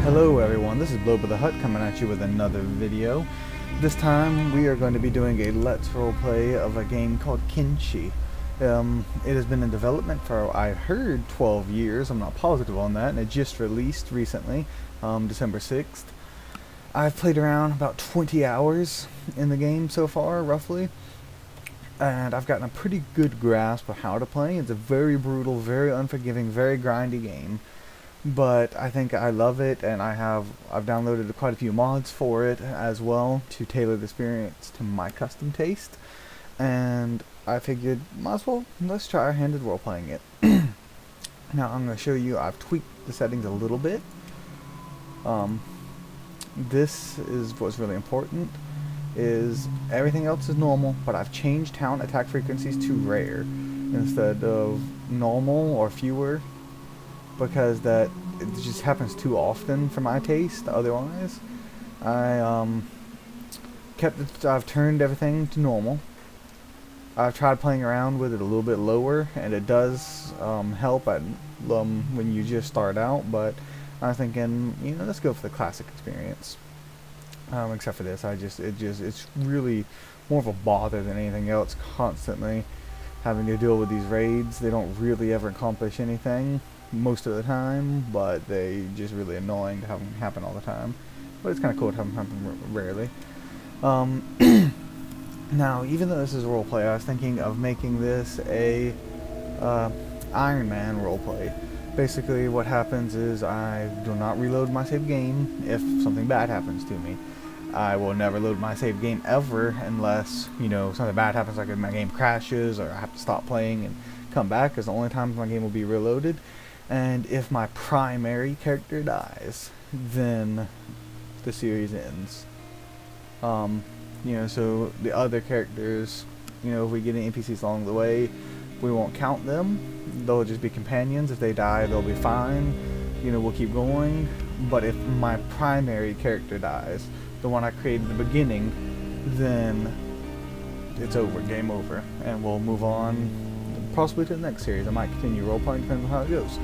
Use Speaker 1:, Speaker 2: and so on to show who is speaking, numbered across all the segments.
Speaker 1: Hello everyone, this is Bloba the Hut coming at you with another video. This time we are going to be doing a Let's Roleplay of a game called Kenshi. It has been in development for, I heard, 12 years. I'm not positive on that, and it just released recently, December 6th. I've played around about 20 hours in the game so far, roughly, and I've gotten a pretty good grasp of how to play. It's a very brutal, very unforgiving, very grindy game. But I think I love it, and I've downloaded quite a few mods for it as well to tailor the experience to my custom taste. And I figured, might as well, let's try our hand at role playing it. Now I'm going to show you, I've tweaked the settings a little bit. This is what's really important, is everything else is normal, but I've changed talent attack frequencies to rare instead of normal or fewer, because it just happens too often for my taste. Otherwise, I've turned everything to normal. I've tried playing around with it a little bit lower, and it does help at when you just start out. But I'm thinking, let's go for the classic experience. Except for this, it's really more of a bother than anything else. Constantly having to deal with these raids. They don't really ever accomplish anything most of the time, but they just really annoying to have them happen all the time. But it's kind of cool to have them happen rarely. Now, even though this is a roleplay, I was thinking of making this a Ironman roleplay. Basically, what happens is I do not reload my save game if something bad happens to me. I will never load my save game ever unless, something bad happens, like if my game crashes or I have to stop playing and come back, because the only time my game will be reloaded. And if my primary character dies, then the series ends. So the other characters, if we get any NPCs along the way, we won't count them. They'll just be companions. If they die, they'll be fine. We'll keep going. But if my primary character dies, the one I created in the beginning, then it's over, game over, and we'll move on possibly to the next series. I might continue role-playing, depending on how it goes.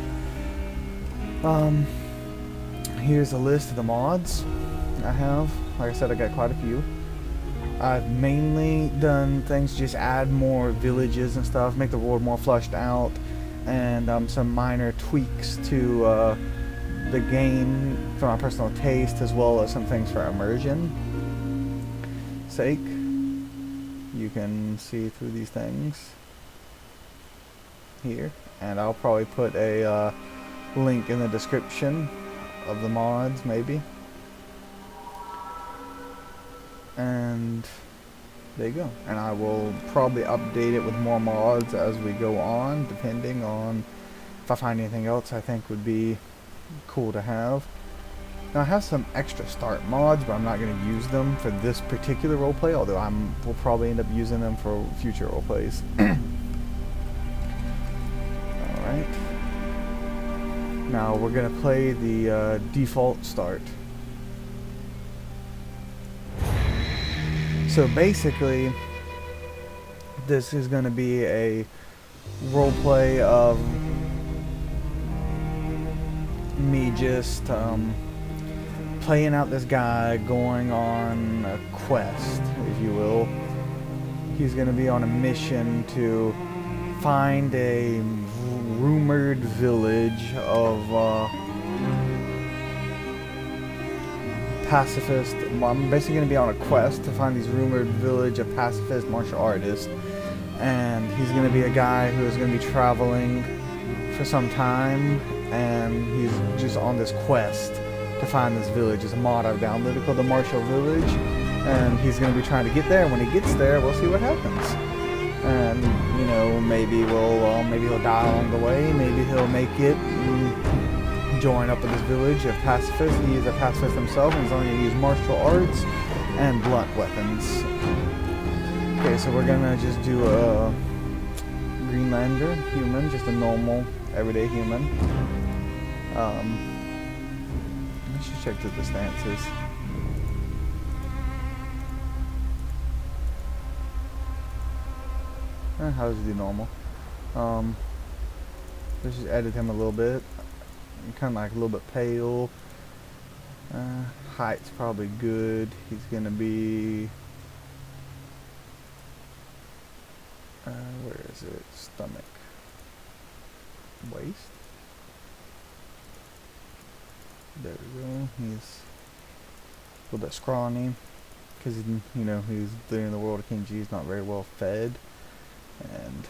Speaker 1: Here's a list of the mods I have. Like I said, I got quite a few. I've mainly done things to just add more villages and stuff, make the world more fleshed out, and some minor tweaks to the game for my personal taste, as well as some things for immersion sake. You can see through these things here, and I'll probably put a link in the description of the mods, maybe. And there you go. And I will probably update it with more mods as we go on, depending on if I find anything else I think would be cool to have. Now I have some extra start mods, but I'm not going to use them for this particular roleplay, although we'll probably end up using them for future roleplays. Alright. Now we're going to play the default start. So basically, this is going to be a roleplay of me just playing out this guy going on a quest, if you will. He's going to be on a mission to find a rumored village of pacifist. I'm basically going to be on a quest to find these rumored village of pacifist martial artists, and he's going to be a guy who is going to be traveling for some time, and he's just on this quest to find this village. It's a mod I've downloaded called the Martial Village, and he's going to be trying to get there. When he gets there, we'll see what happens. And maybe he'll die along the way. Maybe he'll make it and join up with this village of pacifists. He is a pacifist himself, and he's only going to use martial arts and blunt weapons. Okay, so we're gonna just do a Greenlander human, just a normal everyday human. Let's just check the stances. How does he do normal? Let's just edit him a little bit. Kind of like a little bit pale. Height's probably good. He's gonna be where is it? Stomach, waist. There we go. He's a little bit scrawny because you know he's there in the world of Kenshi. He's not very well fed, and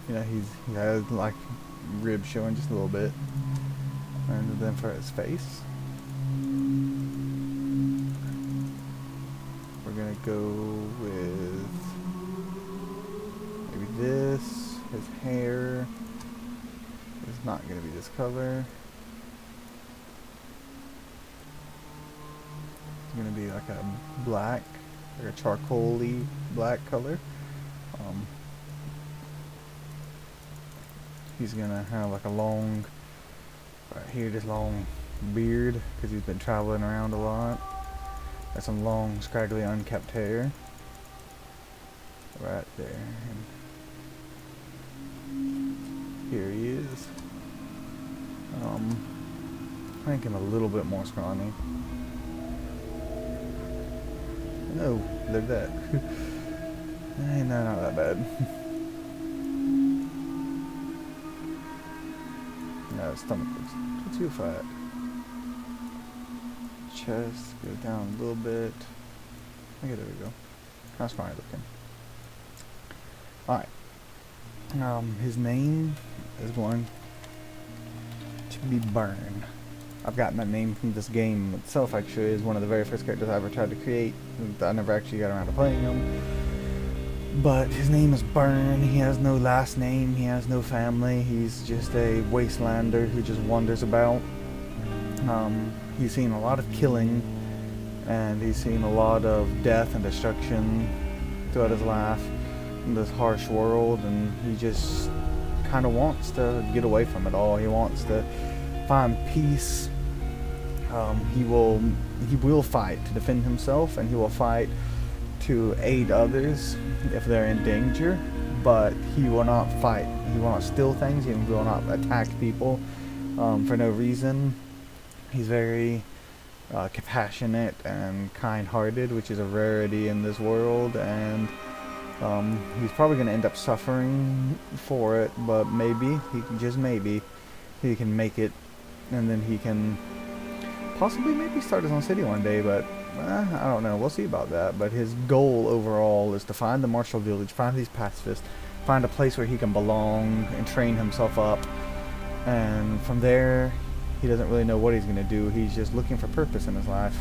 Speaker 1: you know he has like ribs showing just a little bit. And then for his face, we're gonna go with maybe this. His hair is not gonna be this color. It's gonna be like a black, like a charcoaly black color. He's gonna have like a long, right here, this long beard because he's been traveling around a lot. Got some long, scraggly, unkept hair right there. And here he is. Make him a little bit more scrawny. No, look at that. No, not that bad. No, stomach looks too fat. Chest goes down a little bit. Okay, there we go. That's fine looking. Alright. His name is going to be Burn. I've gotten that name from this game itself, actually. Is one of the very first characters I ever tried to create. I never actually got around to playing him. But his name is Burn. He has no last name. He has no family. He's just a wastelander who just wanders about. He's seen a lot of killing, and he's seen a lot of death and destruction throughout his life in this harsh world, and he just kind of wants to get away from it all. He wants to find peace. He will fight to defend himself, and he will fight to aid others if they're in danger, but he will not fight. He will not steal things. He will not attack people for no reason. He's very compassionate and kind-hearted, which is a rarity in this world, and he's probably going to end up suffering for it, but maybe, just maybe, he can make it, and then he can possibly maybe start his own city one day, but I don't know. We'll see about that. But his goal overall is to find the martial village, find these pacifists, find a place where he can belong and train himself up, and from there he doesn't really know what he's going to do. He's just looking for purpose in his life,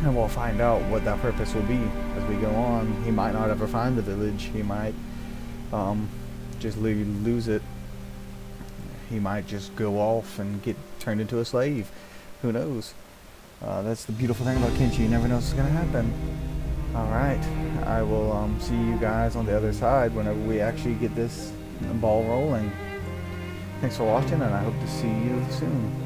Speaker 1: and we'll find out what that purpose will be as we go on. He might not ever find the village. He might just lose it. He might just go off and get turned into a slave. Who knows? That's the beautiful thing about Kenshi. You never know what's going to happen. Alright, I will see you guys on the other side whenever we actually get this ball rolling. Thanks for watching, and I hope to see you soon.